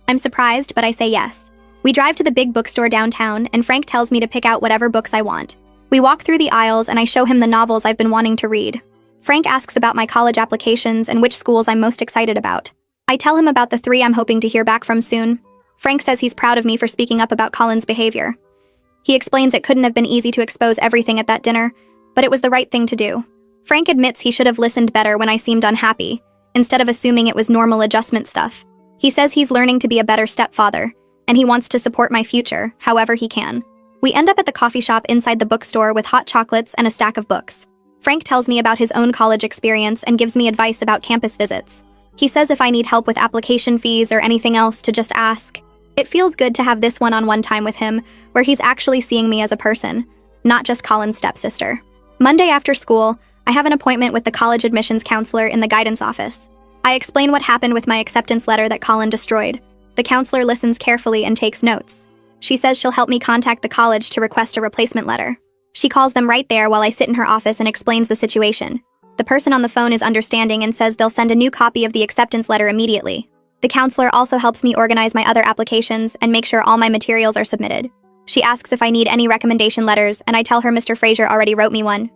I'm surprised, but I say yes. We drive to the big bookstore downtown, and Frank tells me to pick out whatever books I want. We walk through the aisles, and I show him the novels I've been wanting to read. Frank asks about my college applications and which schools I'm most excited about. I tell him about the 3 I'm hoping to hear back from soon. Frank says he's proud of me for speaking up about Colin's behavior. He explains it couldn't have been easy to expose everything at that dinner, but it was the right thing to do. Frank admits he should have listened better when I seemed unhappy, instead of assuming it was normal adjustment stuff. He says he's learning to be a better stepfather, and he wants to support my future, however he can. We end up at the coffee shop inside the bookstore with hot chocolates and a stack of books. Frank tells me about his own college experience and gives me advice about campus visits. He says if I need help with application fees or anything else to just ask. It feels good to have this one-on-one time with him, where he's actually seeing me as a person, not just Colin's stepsister. Monday after school, I have an appointment with the college admissions counselor in the guidance office. I explain what happened with my acceptance letter that Colin destroyed. The counselor listens carefully and takes notes. She says she'll help me contact the college to request a replacement letter. She calls them right there while I sit in her office and explains the situation. The person on the phone is understanding and says they'll send a new copy of the acceptance letter immediately. The counselor also helps me organize my other applications and make sure all my materials are submitted. She asks if I need any recommendation letters, and I tell her Mr. Fraser already wrote me one.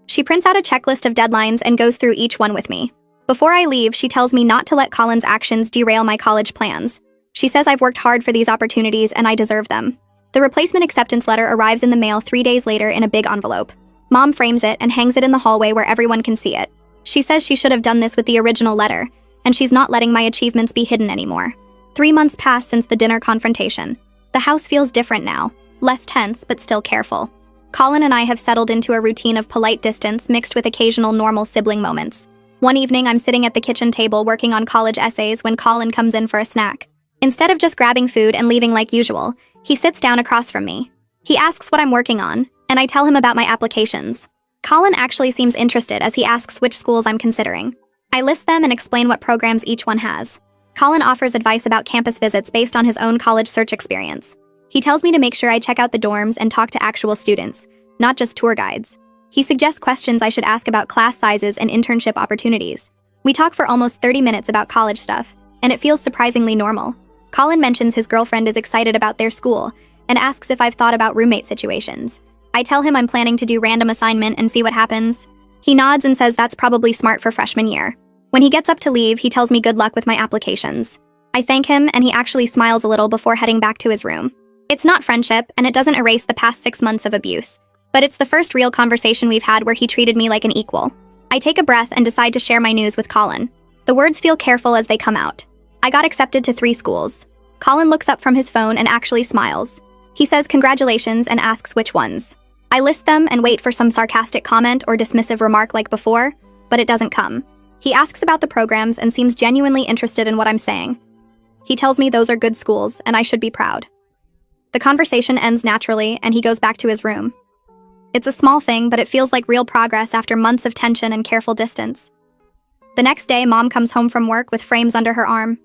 She prints out a checklist of deadlines and goes through each one with me. Before I leave, she tells me not to let Colin's actions derail my college plans. She says I've worked hard for these opportunities and I deserve them. The replacement acceptance letter arrives in the mail 3 days later in a big envelope. Mom frames it and hangs it in the hallway where everyone can see it. She says she should have done this with the original letter, and she's not letting my achievements be hidden anymore. 3 months pass since the dinner confrontation. The house feels different now, less tense but still careful. Colin and I have settled into a routine of polite distance mixed with occasional normal sibling moments. One evening, I'm sitting at the kitchen table working on college essays when Colin comes in for a snack. Instead of just grabbing food and leaving like usual, he sits down across from me. He asks what I'm working on, and I tell him about my applications. Colin actually seems interested as he asks which schools I'm considering. I list them and explain what programs each one has. Colin offers advice about campus visits based on his own college search experience. He tells me to make sure I check out the dorms and talk to actual students, not just tour guides. He suggests questions I should ask about class sizes and internship opportunities. We talk for almost 30 minutes about college stuff, and it feels surprisingly normal. Colin mentions his girlfriend is excited about their school and asks if I've thought about roommate situations. I tell him I'm planning to do random assignment and see what happens. He nods and says that's probably smart for freshman year. When he gets up to leave, he tells me good luck with my applications. I thank him, and he actually smiles a little before heading back to his room. It's not friendship, and it doesn't erase the past 6 months of abuse. But it's the first real conversation we've had where he treated me like an equal. I take a breath and decide to share my news with Colin. The words feel careful as they come out. I got accepted to 3 schools. Colin looks up from his phone and actually smiles. He says congratulations and asks which ones. I list them and wait for some sarcastic comment or dismissive remark like before, but it doesn't come. He asks about the programs and seems genuinely interested in what I'm saying. He tells me those are good schools and I should be proud. The conversation ends naturally and he goes back to his room. It's a small thing, but it feels like real progress after months of tension and careful distance. The next day, Mom comes home from work with frames under her arm.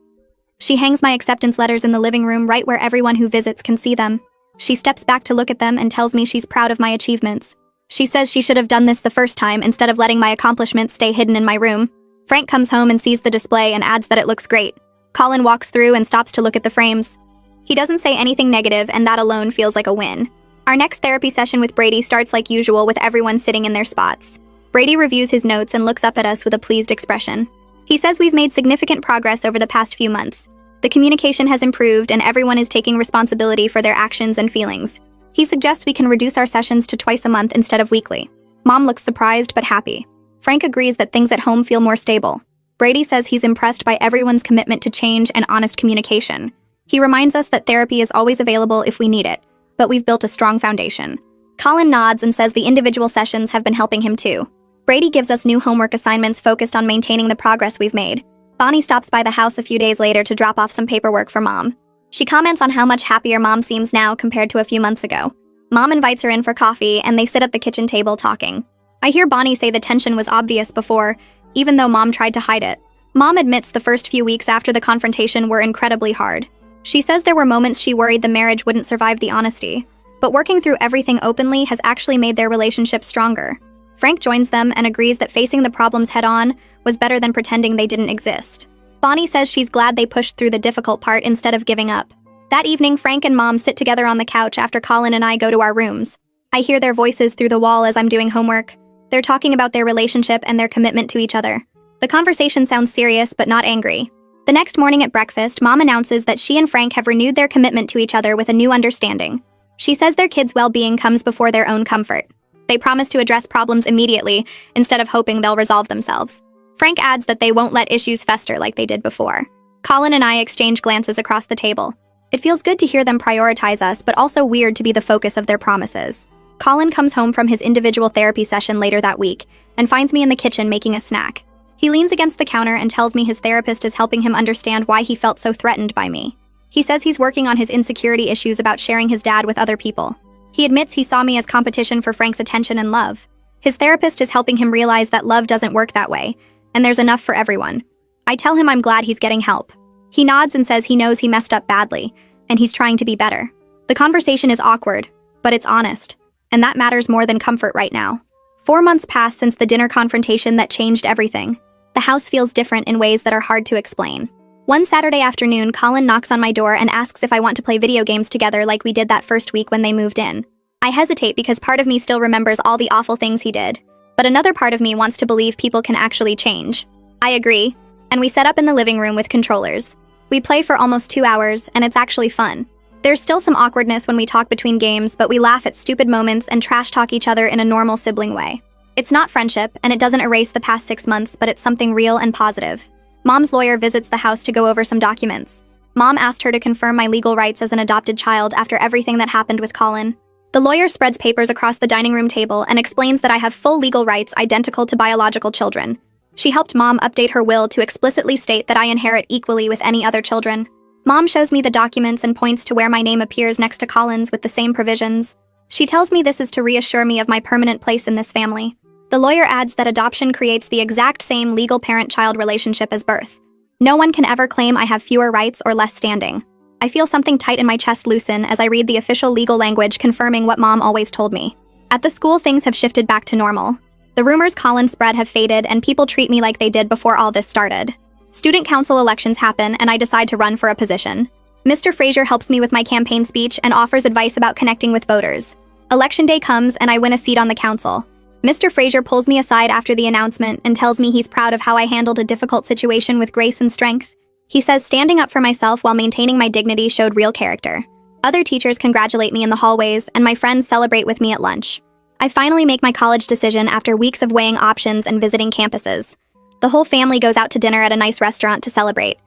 She hangs my acceptance letters in the living room right where everyone who visits can see them. She steps back to look at them and tells me she's proud of my achievements. She says she should have done this the first time instead of letting my accomplishments stay hidden in my room. Frank comes home and sees the display and adds that it looks great. Colin walks through and stops to look at the frames. He doesn't say anything negative, and that alone feels like a win. Our next therapy session with Brady starts like usual with everyone sitting in their spots. Brady reviews his notes and looks up at us with a pleased expression. He says we've made significant progress over the past few months. The communication has improved and everyone is taking responsibility for their actions and feelings. He suggests we can reduce our sessions to twice a month instead of weekly. Mom looks surprised but happy. Frank agrees that things at home feel more stable. Brady says he's impressed by everyone's commitment to change and honest communication. He reminds us that therapy is always available if we need it, but we've built a strong foundation. Colin nods and says the individual sessions have been helping him too. Brady gives us new homework assignments focused on maintaining the progress we've made. Bonnie stops by the house a few days later to drop off some paperwork for Mom. She comments on how much happier Mom seems now compared to a few months ago. Mom invites her in for coffee, and they sit at the kitchen table talking. I hear Bonnie say the tension was obvious before, even though Mom tried to hide it. Mom admits the first few weeks after the confrontation were incredibly hard. She says there were moments she worried the marriage wouldn't survive the honesty, but working through everything openly has actually made their relationship stronger. Frank joins them and agrees that facing the problems head-on was better than pretending they didn't exist. Bonnie says she's glad they pushed through the difficult part instead of giving up. That evening, Frank and Mom sit together on the couch after Colin and I go to our rooms. I hear their voices through the wall as I'm doing homework. They're talking about their relationship and their commitment to each other. The conversation sounds serious but not angry. The next morning at breakfast, Mom announces that she and Frank have renewed their commitment to each other with a new understanding. She says their kids' well-being comes before their own comfort. They promise to address problems immediately instead of hoping they'll resolve themselves. Frank adds that they won't let issues fester like they did before. Colin and I exchange glances across the table. It feels good to hear them prioritize us, but also weird to be the focus of their promises. Colin comes home from his individual therapy session later that week and finds me in the kitchen making a snack. He leans against the counter and tells me his therapist is helping him understand why he felt so threatened by me. He says he's working on his insecurity issues about sharing his dad with other people. He admits he saw me as competition for Frank's attention and love. His therapist is helping him realize that love doesn't work that way, and there's enough for everyone. I tell him I'm glad he's getting help. He nods and says he knows he messed up badly, and he's trying to be better. The conversation is awkward, but it's honest, and that matters more than comfort right now. 4 months pass since the dinner confrontation that changed everything. The house feels different in ways that are hard to explain. One Saturday afternoon, Colin knocks on my door and asks if I want to play video games together like we did that first week when they moved in. I hesitate because part of me still remembers all the awful things he did, but another part of me wants to believe people can actually change. I agree, and we set up in the living room with controllers. We play for almost 2 hours, and it's actually fun. There's still some awkwardness when we talk between games, but we laugh at stupid moments and trash talk each other in a normal sibling way. It's not friendship, and it doesn't erase the past 6 months, but it's something real and positive. Mom's lawyer visits the house to go over some documents. Mom asked her to confirm my legal rights as an adopted child after everything that happened with Colin. The lawyer spreads papers across the dining room table and explains that I have full legal rights identical to biological children. She helped Mom update her will to explicitly state that I inherit equally with any other children. Mom shows me the documents and points to where my name appears next to Colin's with the same provisions. She tells me this is to reassure me of my permanent place in this family. The lawyer adds that adoption creates the exact same legal parent-child relationship as birth. No one can ever claim I have fewer rights or less standing. I feel something tight in my chest loosen as I read the official legal language confirming what Mom always told me. At the school, things have shifted back to normal. The rumors Colin spread have faded, and people treat me like they did before all this started. Student council elections happen, and I decide to run for a position. Mr. Fraser helps me with my campaign speech and offers advice about connecting with voters. Election day comes and I win a seat on the council. Mr. Fraser pulls me aside after the announcement and tells me he's proud of how I handled a difficult situation with grace and strength. He says standing up for myself while maintaining my dignity showed real character. Other teachers congratulate me in the hallways, and my friends celebrate with me at lunch. I finally make my college decision after weeks of weighing options and visiting campuses. The whole family goes out to dinner at a nice restaurant to celebrate.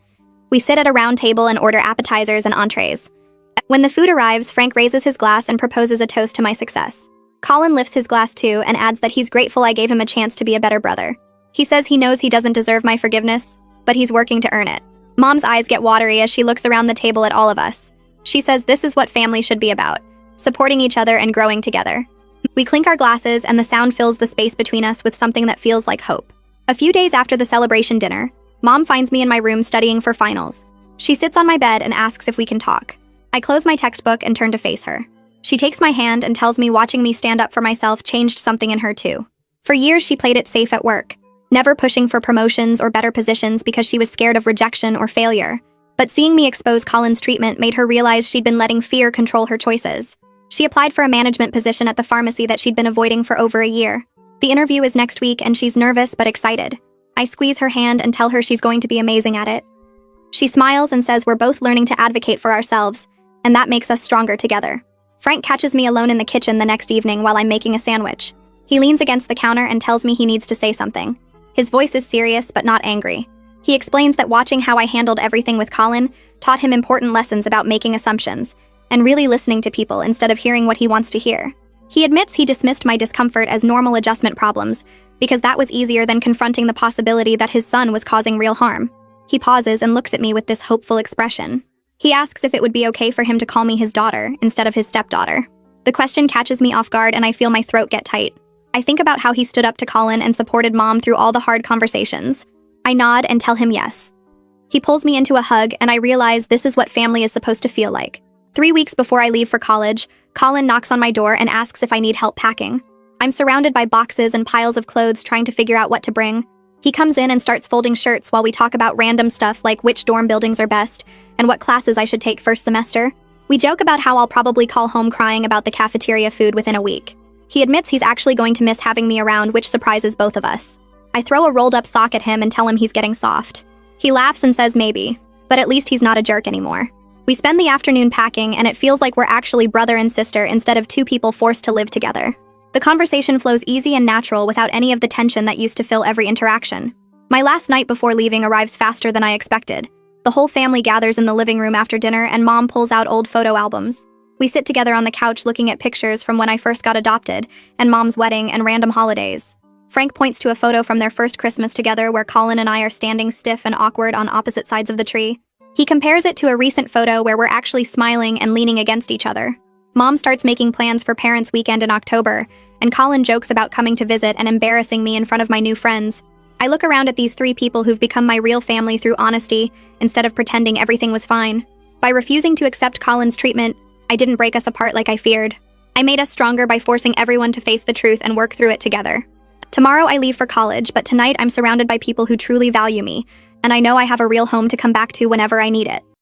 We sit at a round table and order appetizers and entrees. When the food arrives, Frank raises his glass and proposes a toast to my success. Colin lifts his glass too and adds that he's grateful I gave him a chance to be a better brother. He says he knows he doesn't deserve my forgiveness, but he's working to earn it. Mom's eyes get watery as she looks around the table at all of us. She says this is what family should be about, supporting each other and growing together. We clink our glasses and the sound fills the space between us with something that feels like hope. A few days after the celebration dinner, Mom finds me in my room studying for finals. She sits on my bed and asks if we can talk. I close my textbook and turn to face her. She takes my hand and tells me watching me stand up for myself changed something in her too. For years she played it safe at work, never pushing for promotions or better positions because she was scared of rejection or failure. But seeing me expose Colin's treatment made her realize she'd been letting fear control her choices. She applied for a management position at the pharmacy that she'd been avoiding for over a year. The interview is next week and she's nervous but excited. I squeeze her hand and tell her she's going to be amazing at it. She smiles and says we're both learning to advocate for ourselves, and that makes us stronger together. Frank catches me alone in the kitchen the next evening while I'm making a sandwich. He leans against the counter and tells me he needs to say something. His voice is serious but not angry. He explains that watching how I handled everything with Colin taught him important lessons about making assumptions and really listening to people instead of hearing what he wants to hear. He admits he dismissed my discomfort as normal adjustment problems because that was easier than confronting the possibility that his son was causing real harm. He pauses and looks at me with this hopeful expression. He asks if it would be okay for him to call me his daughter instead of his stepdaughter. The question catches me off guard and I feel my throat get tight. I think about how he stood up to Colin and supported Mom through all the hard conversations. I nod and tell him yes. He pulls me into a hug and I realize this is what family is supposed to feel like. 3 weeks before I leave for college, Colin knocks on my door and asks if I need help packing. I'm surrounded by boxes and piles of clothes trying to figure out what to bring. He comes in and starts folding shirts while we talk about random stuff like which dorm buildings are best and what classes I should take first semester. We joke about how I'll probably call home crying about the cafeteria food within a week. He admits he's actually going to miss having me around, which surprises both of us. I throw a rolled-up sock at him and tell him he's getting soft. He laughs and says maybe, but at least he's not a jerk anymore. We spend the afternoon packing and it feels like we're actually brother and sister instead of two people forced to live together. The conversation flows easy and natural without any of the tension that used to fill every interaction. My last night before leaving arrives faster than I expected. The whole family gathers in the living room after dinner and Mom pulls out old photo albums. We sit together on the couch looking at pictures from when I first got adopted, and Mom's wedding and random holidays. Frank points to a photo from their first Christmas together where Colin and I are standing stiff and awkward on opposite sides of the tree. He compares it to a recent photo where we're actually smiling and leaning against each other. Mom starts making plans for Parents' Weekend in October, and Colin jokes about coming to visit and embarrassing me in front of my new friends. I look around at these 3 people who've become my real family through honesty instead of pretending everything was fine. By refusing to accept Colin's treatment, I didn't break us apart like I feared. I made us stronger by forcing everyone to face the truth and work through it together. Tomorrow I leave for college, but tonight I'm surrounded by people who truly value me, and I know I have a real home to come back to whenever I need it.